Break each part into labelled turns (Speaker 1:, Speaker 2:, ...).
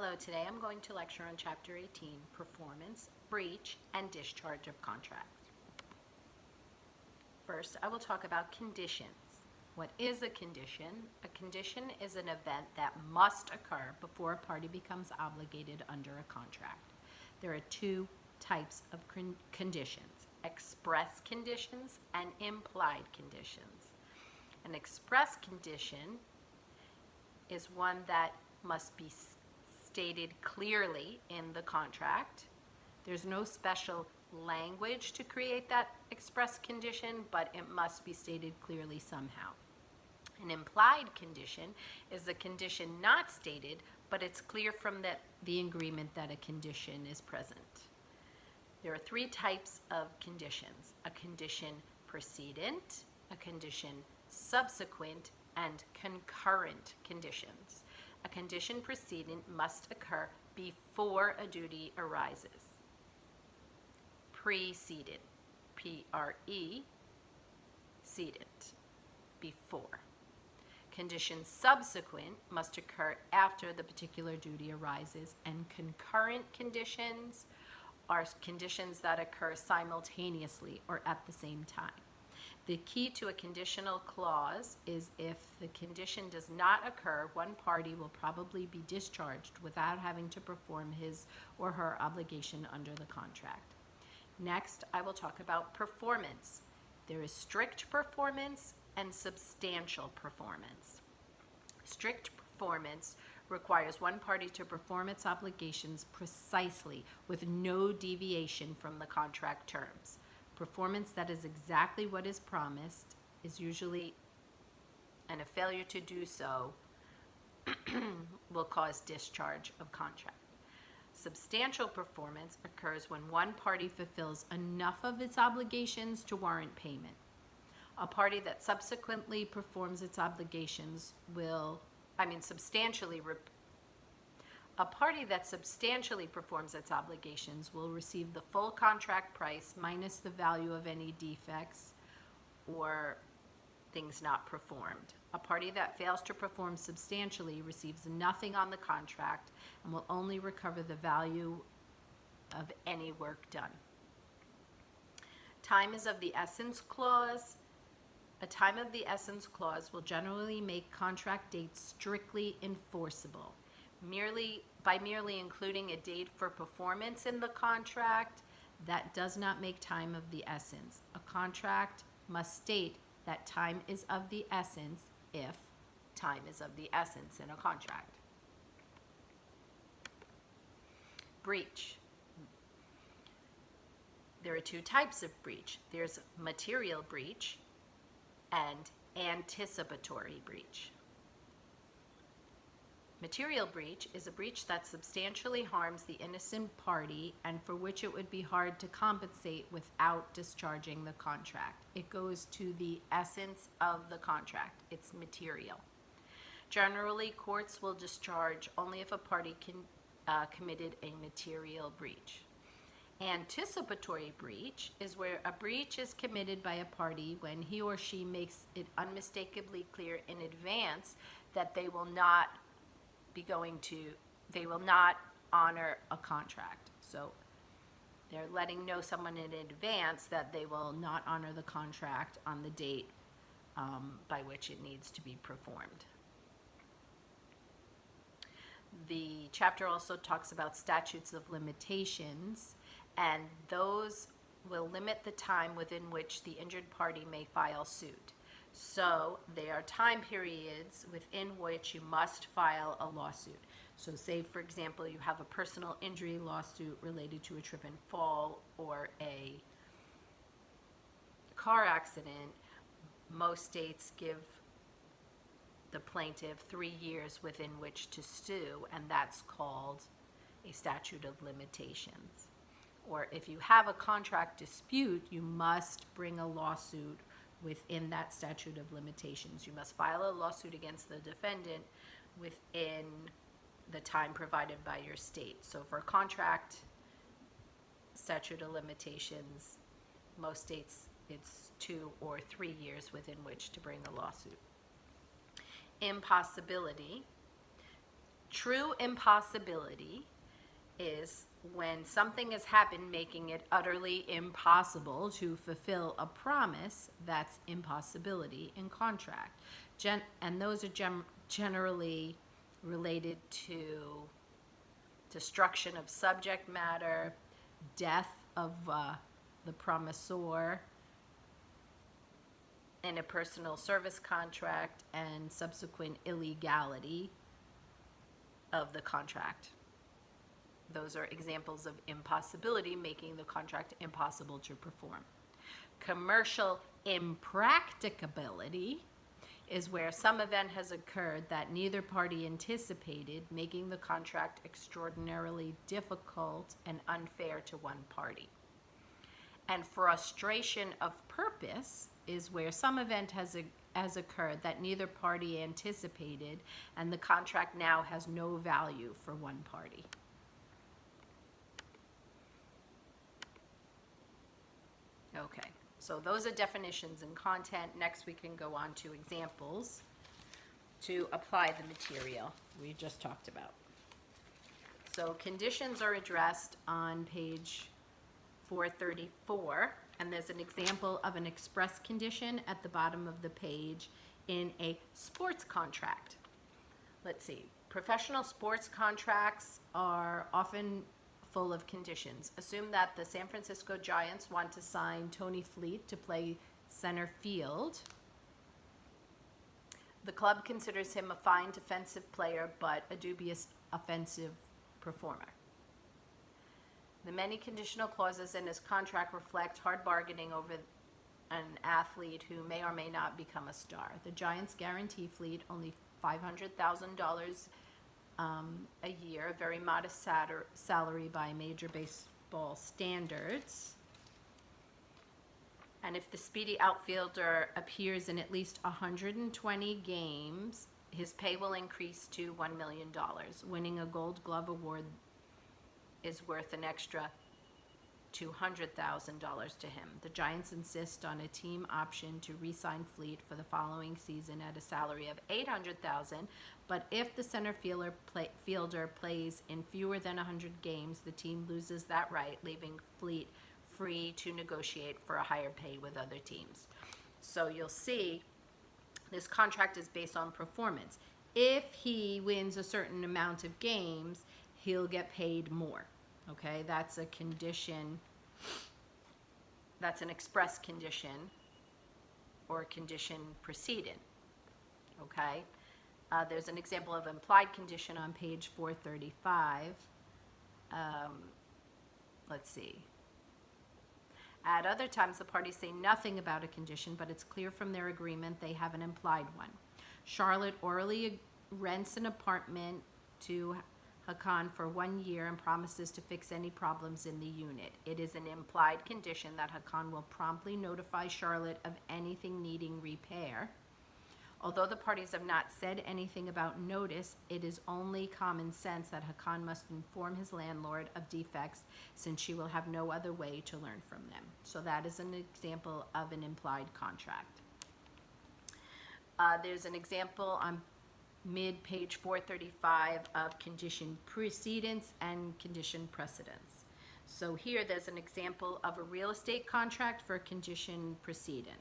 Speaker 1: Hello, today I'm going to lecture on Chapter 18, Performance, Breach, and Discharge of Contract. First, I will talk about conditions. What is a condition? A condition is an event that must occur before a party becomes obligated under a contract. There are two types of conditions: express conditions and implied conditions. An express condition is one that must be stated clearly in the contract. There's no special language to create that express condition, but it must be stated clearly somehow. An implied condition is a condition not stated, but it's clear from the agreement that a condition is present. There are three types of conditions: a condition precedent, a condition subsequent, and concurrent conditions. A condition precedent must occur before a duty arises. Precedent, P-R-E, cedent, before. Condition subsequent must occur after the particular duty arises, and concurrent conditions are conditions that occur simultaneously or at the same time. The key to a conditional clause is if the condition does not occur, one party will probably be discharged without having to perform his or her obligation under the contract. Next, I will talk about performance. There is strict performance and substantial performance. Strict performance requires one party to perform its obligations precisely with no deviation from the contract terms. Performance that is exactly what is promised is usually, and a failure to do so will cause discharge of contract. Substantial performance occurs when one party fulfills enough of its obligations to warrant payment. A party that subsequently performs its obligations A party that substantially performs its obligations will receive the full contract price minus the value of any defects or things not performed. A party that fails to perform substantially receives nothing on the contract and will only recover the value of any work done. Time is of the essence clause. A time of the essence clause will generally make contract dates strictly enforceable. By merely including a date for performance in the contract, that does not make time of the essence. A contract must state that time is of the essence if time is of the essence in a contract. Breach. There are two types of breach. There's material breach and anticipatory breach. Material breach is a breach that substantially harms the innocent party and for which it would be hard to compensate without discharging the contract. It goes to the essence of the contract. It's material. Generally, courts will discharge only if a party committed a material breach. Anticipatory breach is where a breach is committed by a party when he or she makes it unmistakably clear in advance that they will not honor a contract. So they're letting know someone in advance that they will not honor the contract on the date by which it needs to be performed. The chapter also talks about statutes of limitations, and those will limit the time within which the injured party may file suit. So there are time periods within which you must file a lawsuit. So say, for example, you have a personal injury lawsuit related to a trip and fall or a car accident. Most states give the plaintiff 3 years within which to sue, and that's called a statute of limitations. Or if you have a contract dispute, you must bring a lawsuit within that statute of limitations. You must file a lawsuit against the defendant within the time provided by your state. So for a contract statute of limitations, most states it's 2 or 3 years within which to bring a lawsuit. Impossibility. True impossibility is when something has happened making it utterly impossible to fulfill a promise. That's impossibility in contract. And those are generally related to destruction of subject matter, death of the promisor in a personal service contract, and subsequent illegality of the contract. Those are examples of impossibility, making the contract impossible to perform. Commercial impracticability is where some event has occurred that neither party anticipated, making the contract extraordinarily difficult and unfair to one party. And frustration of purpose is where some event has occurred that neither party anticipated, and the contract now has no value for one party. Okay, so those are definitions and content. Next we can go on to examples to apply the material we just talked about. So conditions are addressed on page 434, and there's an example of an express condition at the bottom of the page in a sports contract. Let's see, professional sports contracts are often full of conditions. Assume that the San Francisco Giants want to sign Tony Fleet to play center field. The club considers him a fine defensive player, but a dubious offensive performer. The many conditional clauses in his contract reflect hard bargaining over an athlete who may or may not become a star. The Giants guarantee Fleet only $500,000 a year, a very modest salary by major baseball standards. And if the speedy outfielder appears in at least 120 games, his pay will increase to $1 million. Winning a Gold Glove award is worth an extra $200,000 to him. The Giants insist on a team option to re-sign Fleet for the following season at a salary of $800,000, but if the center fielder plays in fewer than 100 games, the team loses that right, leaving Fleet free to negotiate for a higher pay with other teams. So you'll see this contract is based on performance. If he wins a certain amount of games, he'll get paid more. Okay, that's a condition, that's an express condition or condition precedent. Okay, there's an example of implied condition on page 435. Let's see. At other times, the parties say nothing about a condition, but it's clear from their agreement they have an implied one. Charlotte orally rents an apartment to Hakan for 1 year and promises to fix any problems in the unit. It is an implied condition that Hakan will promptly notify Charlotte of anything needing repair. Although the parties have not said anything about notice, it is only common sense that Hakan must inform his landlord of defects, since she will have no other way to learn from them. So that is an example of an implied contract. There's an example on mid-page 435 of condition precedence and condition precedence. So here there's an example of a real estate contract for a condition precedent.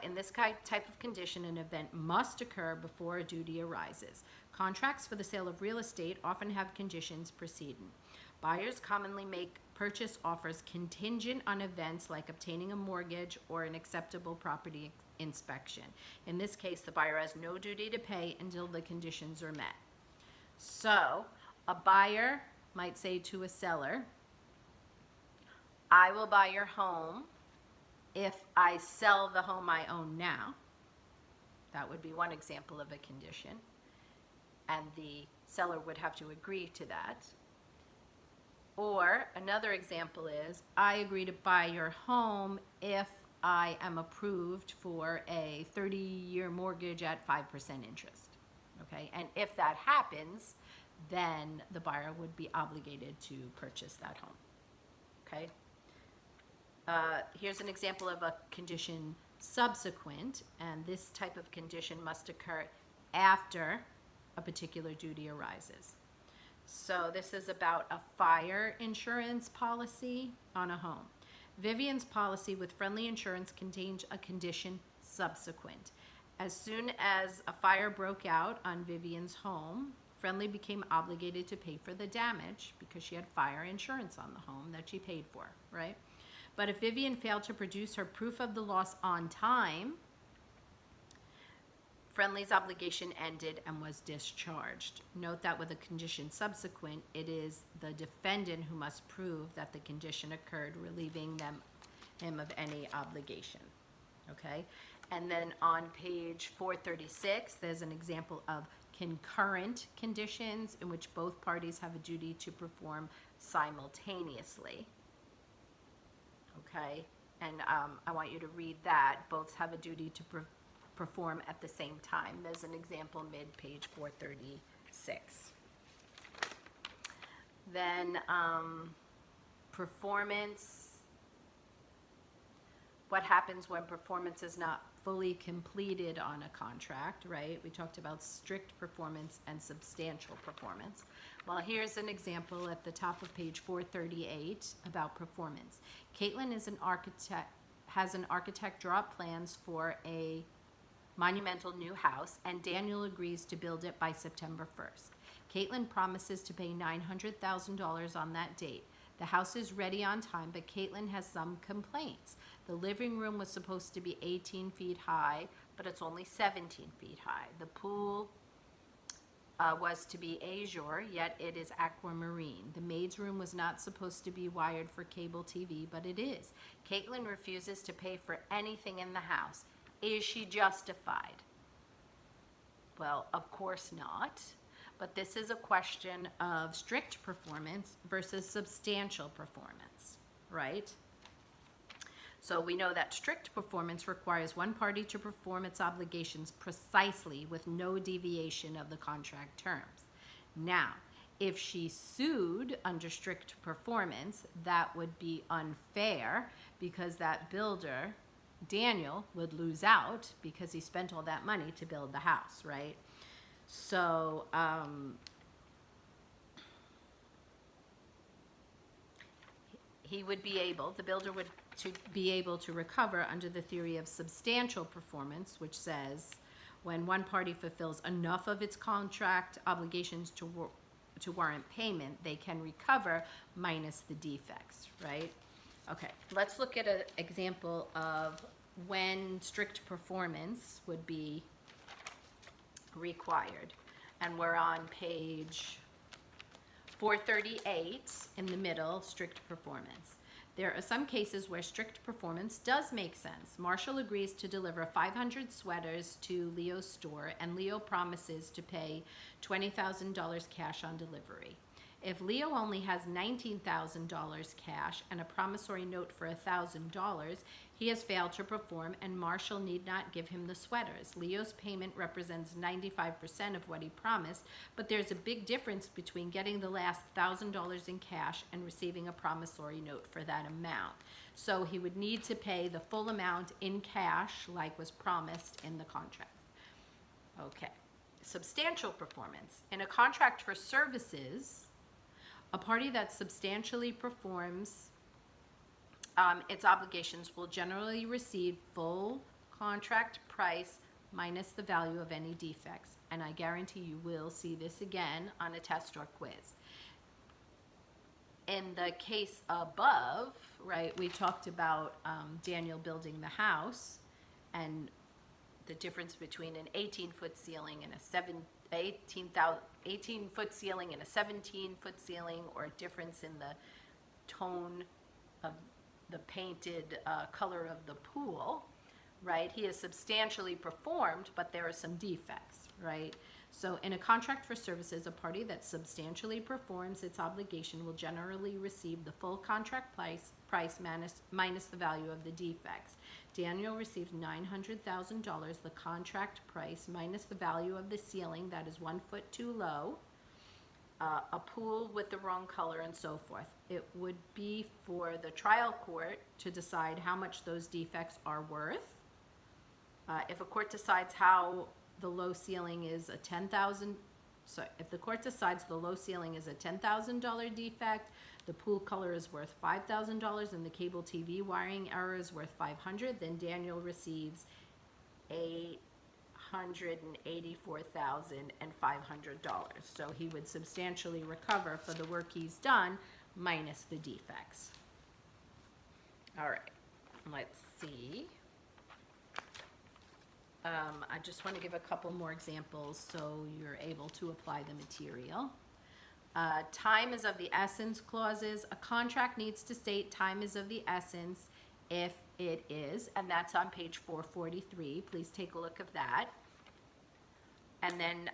Speaker 1: In this type of condition, an event must occur before a duty arises. Contracts for the sale of real estate often have conditions precedent. Buyers commonly make purchase offers contingent on events like obtaining a mortgage or an acceptable property inspection. In this case, the buyer has no duty to pay until the conditions are met. So, a buyer might say to a seller, I will buy your home if I sell the home I own now. That would be one example of a condition. And the seller would have to agree to that. Or another example is, I agree to buy your home if I am approved for a 30-year mortgage at 5% interest. Okay, and if that happens, then the buyer would be obligated to purchase that home. Okay. Here's an example of a condition subsequent, and this type of condition must occur after a particular duty arises. So this is about a fire insurance policy on a home. Vivian's policy with Friendly Insurance contained a condition subsequent. As soon as a fire broke out on Vivian's home, Friendly became obligated to pay for the damage because she had fire insurance on the home that she paid for, right? But if Vivian failed to produce her proof of the loss on time, Friendly's obligation ended and was discharged. Note that with a condition subsequent, it is the defendant who must prove that the condition occurred, relieving him of any obligation. Okay? And then on page 436, there's an example of concurrent conditions in which both parties have a duty to perform simultaneously. Okay? And I want you to read that. Both have a duty to perform at the same time. There's an example mid-page 436. Then performance. What happens when performance is not fully completed on a contract, right? We talked about strict performance and substantial performance. Well, here's an example at the top of page 438 about performance. Caitlin is has an architect draw up plans for a monumental new house, and Daniel agrees to build it by September 1st. Caitlin promises to pay $900,000 on that date. The house is ready on time, but Caitlin has some complaints. The living room was supposed to be 18 feet high, but it's only 17 feet high. The pool was to be azure, yet it is aquamarine. The maid's room was not supposed to be wired for cable TV, but it is. Caitlin refuses to pay for anything in the house. Is she justified? Well, of course not. But this is a question of strict performance versus substantial performance, right? So we know that strict performance requires one party to perform its obligations precisely with no deviation of the contract terms. Now, if she sued under strict performance, that would be unfair because that builder, Daniel, would lose out because he spent all that money to build the house, right? So, the builder would be able to recover under the theory of substantial performance, which says when one party fulfills enough of its contract obligations to warrant payment, they can recover minus the defects, right? Okay, let's look at an example of when strict performance would be required. And we're on page 438 in the middle, strict performance. There are some cases where strict performance does make sense. Marshall agrees to deliver 500 sweaters to Leo's store, and Leo promises to pay $20,000 cash on delivery. If Leo only has $19,000 cash and a promissory note for $1,000, he has failed to perform, and Marshall need not give him the sweaters. Leo's payment represents 95% of what he promised, but there's a big difference between getting the last $1,000 in cash and receiving a promissory note for that amount. So he would need to pay the full amount in cash like was promised in the contract. Okay. Substantial performance. In a contract for services, a party that substantially performs its obligations will generally receive full contract price minus the value of any defects. And I guarantee you will see this again on a test or quiz. In the case above, right, we talked about Daniel building the house and the difference between an 18-foot ceiling and a 18-foot ceiling and a 17-foot ceiling, or a difference in the tone of the painted color of the pool, right? He has substantially performed, but there are some defects, right? So in a contract for services, a party that substantially performs its obligation will generally receive the full contract price minus the value of the defects. Daniel received $900,000, the contract price minus the value of the ceiling that is 1 foot too low, a pool with the wrong color, and so forth. It would be for the trial court to decide how much those defects are worth. If a court decides how the low ceiling is a $10,000 So if the court decides the low ceiling is a $10,000 defect, the pool color is worth $5,000, and the cable TV wiring error is worth $500, then Daniel receives $884,500. So he would substantially recover for the work he's done minus the defects. All right, let's see. I just want to give a couple more examples so you're able to apply the material. Time is of the essence clauses. A contract needs to state time is of the essence if it is, and that's on page 443. Please take a look at that. And then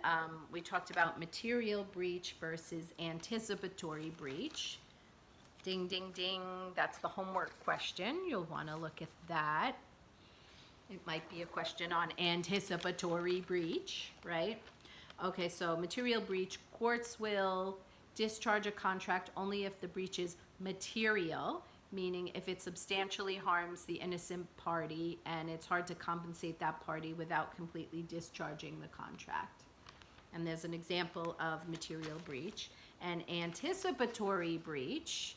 Speaker 1: we talked about material breach versus anticipatory breach. Ding, ding, ding. That's the homework question. You'll want to look at that. It might be a question on anticipatory breach, right? Okay, so material breach, courts will discharge a contract only if the breach is material, meaning if it substantially harms the innocent party and it's hard to compensate that party without completely discharging the contract. And there's an example of material breach. And anticipatory breach,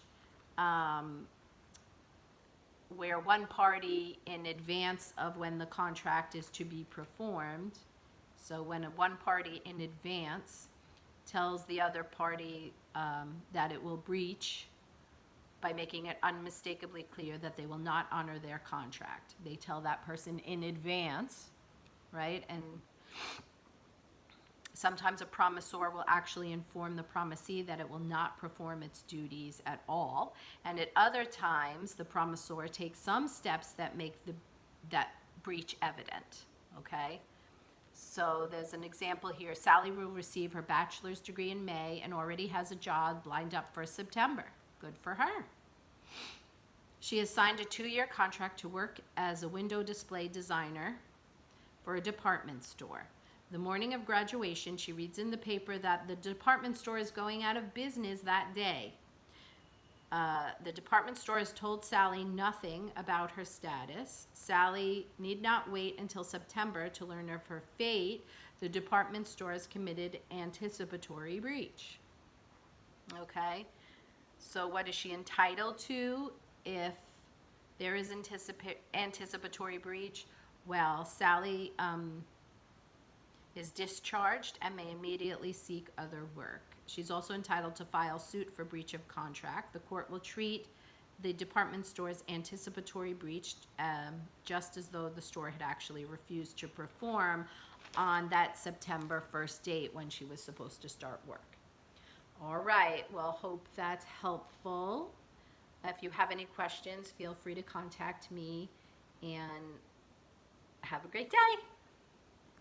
Speaker 1: where one party in advance of when the contract is to be performed, so when one party in advance tells the other party that it will breach by making it unmistakably clear that they will not honor their contract. They tell that person in advance, right? And sometimes a promisor will actually inform the promisee that it will not perform its duties at all. And at other times, the promisor takes some steps that make that breach evident, okay? So there's an example here. Sally will receive her bachelor's degree in May and already has a job lined up for September. Good for her. She has signed a 2-year contract to work as a window display designer for a department store. The morning of graduation, she reads in the paper that the department store is going out of business that day. The department store has told Sally nothing about her status. Sally need not wait until September to learn of her fate. The department store has committed anticipatory breach. Okay? So what is she entitled to if there is anticipatory breach? Well, Sally is discharged and may immediately seek other work. She's also entitled to file suit for breach of contract. The court will treat the department store's anticipatory breach just as though the store had actually refused to perform on that September 1st date when she was supposed to start work. All right, well, hope that's helpful. If you have any questions, feel free to contact me, and have a great day.